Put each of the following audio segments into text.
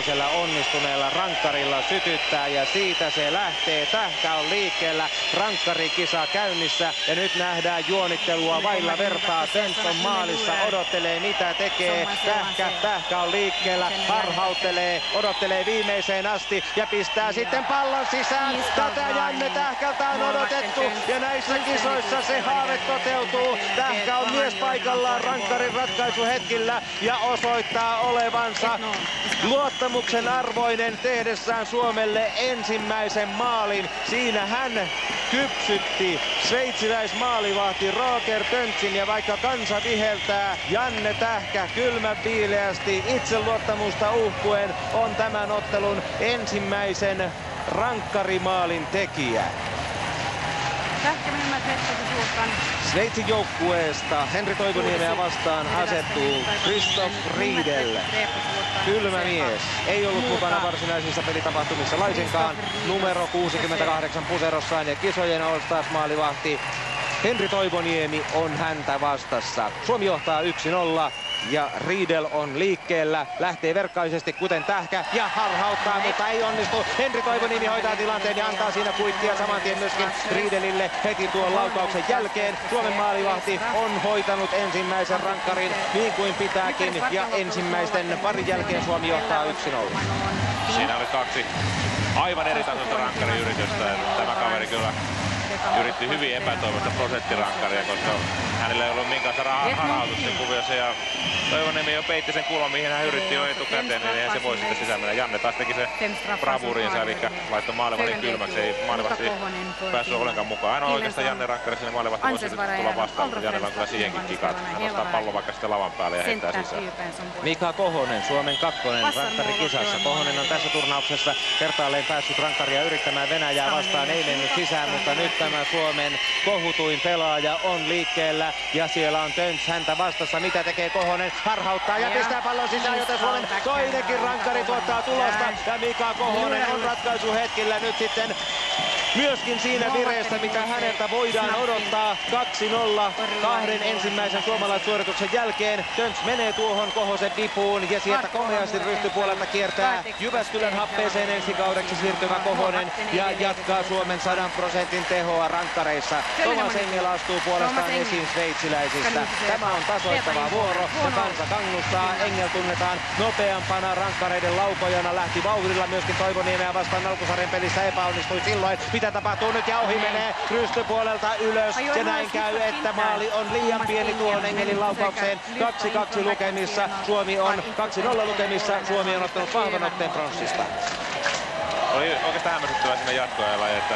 ensimmäisellä onnistuneella rankkarilla sytyttää ja siitä se lähtee. Tähkä on liikkeellä, rankkarikisa käynnissä ja nyt nähdään juonittelua vailla vertaa. Tönts on maalissa, odottelee mitä tekee. Tähkä on liikkeellä, harhauttelee, odottelee viimeiseen asti ja pistää sitten pallon sisään. Tätä Janne Tähkältä on odotettu ja näissä kisoissa se haave toteutuu. Tähkä on myös paikallaan rankkarin ratkaisuhetkillä ja osoittaa olevansa luottamuksen arvoinen tehdessään Suomelle ensimmäisen maalin. Siinä hän kypsytti sveitsiläismaalivahti Roger Töntsin ja vaikka kansa viheltää, Janne Tähkä kylmänviileästi itseluottamusta uhkuen on tämän ottelun ensimmäisen rankkarimaalin tekijä. Sveitsin joukkueesta Henri Toivoniemeä vastaan asettuu Christoph Riedel. Kylmä mies. Ei ollut mukana varsinaisissa pelitapahtumissa laisinkaan. Numero 68 puserossaan ja kisojen All-Stars-maalivahti Henri Toivoniemi on häntä vastassa. Suomi johtaa 1-0. Ja Riedel on liikkeellä, lähtee verkkaisesti kuten Tähkä ja harhauttaa, mutta ei onnistu. Henri Toivoniemi hoitaa tilanteen ja antaa siinä kuittia saman tien myöskin Riedelille heti tuon laukauksen jälkeen. Suomen maalivahti on hoitanut ensimmäisen rankkarin niin kuin pitääkin ja ensimmäisten parin jälkeen Suomi johtaa 1-0. Siinä oli kaksi aivan eri tasoista rankkariyritystä. Tämä kaveri kyllä yritti hyvin epätoivoista prosenttirankkaria, koska hänellä ei ollut minkäänlaista harhautuksen kuviossa ja Toivoniemi jo peitti sen kulman, mihin hän yritti jo etukäteen, niin eihän se voi sitten sisään mennä. Janne taas teki se bravuuriinsa, eli laittoi maalivahdin kylmäksi, ei maalivahti päässyt ollenkaan mukaan. Ainoa oikeastaan Janne rankkarissa, niin maalivahti voisi tulla vastaan, mutta Jannella on kyllä siihenkin kikat. Hän nostaa pallon vaikka sitten lavan päälle ja heittää sisään. Mika Kohonen, Suomen kakkonen rankkarikisassa. Kohonen on tässä turnauksessa kertaalleen päässyt rankkaria yrittämään Venäjää vastaan, ei mennyt sisään, mutta nyt tämä Suomen kohutuin pelaaja on liikkeellä ja siellä on Tönts häntä vastassa. Mitä tekee Kohonen? Harhauttaa ja pistää pallon sisään, joten Suomen toinenkin rankkari tuottaa tulosta ja Mika Kohonen on ratkaisuhetkillä nyt sitten myöskin siinä vireessä, mitä häneltä voidaan odottaa. 2-0 kahden ensimmäisen suomalaissuorituksen jälkeen. Tönts menee tuohon Kohosen vipuun ja sieltä komeasti rystypuolelta kiertää Jyväskylän happeeseen ensi kaudeksi siirtyvä Kohonen ja jatkaa Suomen 100% tehoa rankkareissa. Thomas Engel astuu puolestaan esiin sveitsiläisistä. Tämä on tasoittava vuoro ja kansa kannustaa. Engel tunnetaan nopeampana rankkareiden laukojana. Lähti vauhdilla myöskin Toivoniemeä vastaan alkusarjan pelissä, epäonnistui silloin. Mitä tapahtuu nyt ja ohi menee rystypuolelta ylös ja näin käy, että maali on liian pieni tuohon Engelin laukaukseen. 2-2 lukemissa, Suomi on 2-0 lukemissa, Suomi on ottanut vahvan otteen pronssista. Oli oikeastaan hämmästyttävää siinä jatkoajalla, että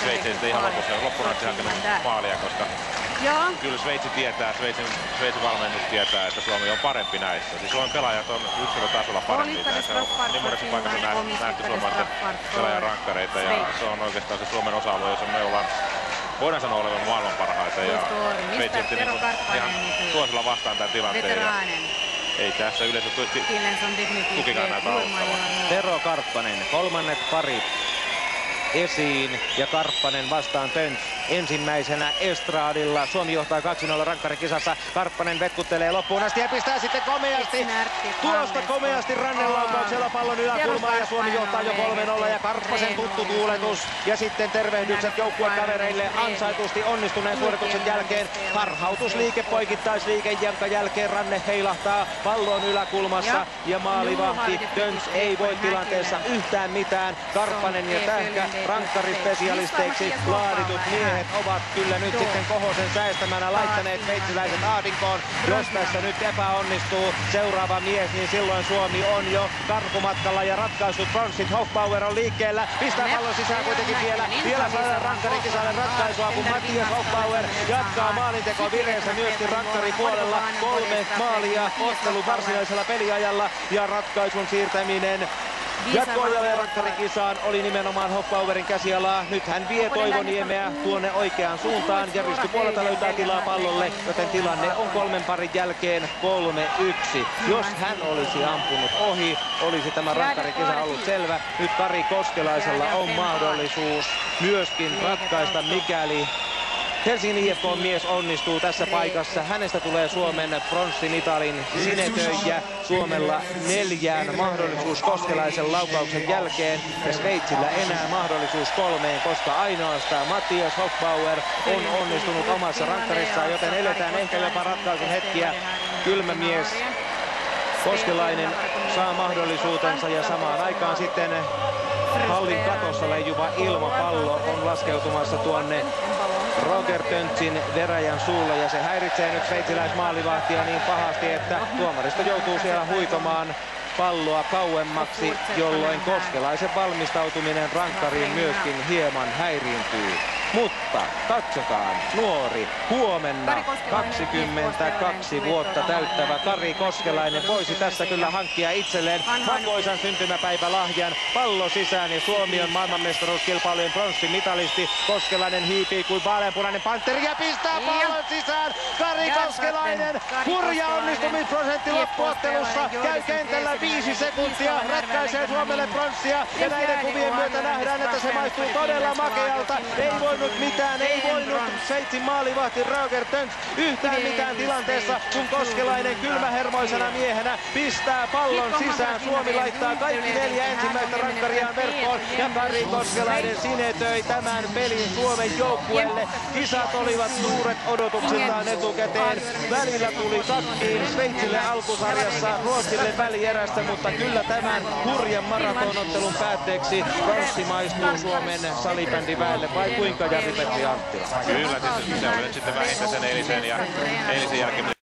Sveitsi ei sitten ihan loppuraisesti hakenut maalia, koska kyllä Sveitsi tietää, Sveitsin valmennus tietää, että Suomi on parempi näissä. Siis Suomen pelaajat on yksilötasolla parempi näissä. Niin monessa paikassa nähty suomalaisten pelaajan rankkareita ja se on oikeastaan se Suomen osa-alue, jossa me ollaan, voidaan sanoa olevan maailman parhaita ja Sveitsi otti niin ihan suosilla vastaan tämän tilanteen. Ei tässä yleensä tukikaan näitä auttavaa. Tero Karppanen, kolmannet parit esiin ja Karppanen vastaan Tönts ensimmäisenä estraadilla. Suomi johtaa 2-0 rankkarikisassa. Karppanen vetkuttelee loppuun asti ja pistää sitten komeasti tuosta komeasti rannelaukauksella pallon yläkulmaan ja Suomi johtaa jo 3-0 ja Karppasen tuttu tuuletus ja sitten tervehdykset joukkuekavereille ansaitusti onnistuneen suorituksen jälkeen. Harhautusliike, poikittaisliike, jonka jälkeen ranne heilahtaa pallon yläkulmassa ja maalivahti Tönts ei voi tilanteessa yhtään mitään. Karppanen ja Tähkä rankkarispesialisteiksi laaditut miehet ovat kyllä nyt sitten Kohosen säestämänä laittaneet sveitsiläiset ahdinkoon. Jos tässä nyt epäonnistuu seuraava mies, niin silloin Suomi on jo karkumatkalla ja ratkaissut pronssit. Hofbauer on liikkeellä, pistää pallon sisään kuitenkin vielä saadaan rankkarikisalle ratkaisua, kun Mattias Hofbauer jatkaa maalintekoa vireessä myöskin rankkaripuolella. 3 maalia ottelun varsinaisella peliajalla ja ratkaisun siirtäminen jatkoajalle rankkarikisaan oli nimenomaan Hofbauerin käsialaa. Nyt hän vie Toivoniemeä tuonne oikeaan suuntaan ja rystypuolelta löytää tilaa pallolle, joten tilanne on 3 parin jälkeen 3-1. Jos hän olisi ampunut ohi, olisi tämä rankkarikisa ollut selvä. Nyt Kari Koskelaisella on mahdollisuus myöskin ratkaista, mikäli Helsingin IFK-mies onnistuu tässä paikassa. Hänestä tulee Suomen pronssimitalin sinetöijä. Suomella 4 mahdollisuus Koskelaisen laukauksen jälkeen ja Sveitsillä enää mahdollisuus 3, koska ainoastaan Matthias Hochbauer on onnistunut omassa rankkarissaan, joten eletään ehkä jopa ratkaisun hetkiä. Kylmä mies Koskelainen saa mahdollisuutensa ja samaan aikaan sitten hallin katossa leijuva ilmapallo on laskeutumassa tuonne Roger Töntsin veräjän suulla ja se häiritsee nyt sveitsiläismaalivahtia niin pahasti, että tuomaristo joutuu siellä huitomaan palloa kauemmaksi, jolloin Koskelaisen valmistautuminen rankkariin myöskin hieman häiriintyy. Mutta katsotaan, nuori, huomenna 22 vuotta täyttävä Kari Koskelainen voisi tässä kyllä hankkia itselleen makoisan syntymäpäivälahjan. Pallo sisään ja Suomi on maailmanmestaruuskilpailujen pronssimitalisti. Koskelainen hiipii kuin vaaleanpunainen pantteri ja pistää pallon sisään. Kari Koskelainen, hurja onnistumisprosentti loppuottelussa, käy kentällä 5 sekuntia, ratkaisee Suomelle pronssia ja näiden kuvien myötä nähdään, että se maistuu todella makealta. Ei ei voinut Sveitsin maalivahti Roger Tönts yhtään mitään tilanteessa, kun Koskelainen kylmähermoisena miehenä pistää pallon sisään. Suomi laittaa kaikki 4 ensimmäistä rankkariaan verkkoon ja Kari Koskelainen sinetöi tämän pelin Suomen joukkueelle. Kisat olivat suuret odotuksiltaan etukäteen. Välillä tuli takkiin Sveitsille alkusarjassa, Ruotsille välierästä, mutta kyllä tämän hurjan maratonottelun päätteeksi pronssi maistuu Suomen salibändiväelle, vai kuinka Jari-Petri Anttila? Kyllä, se oli nyt sitten vähintään sen eilisen jälkeen.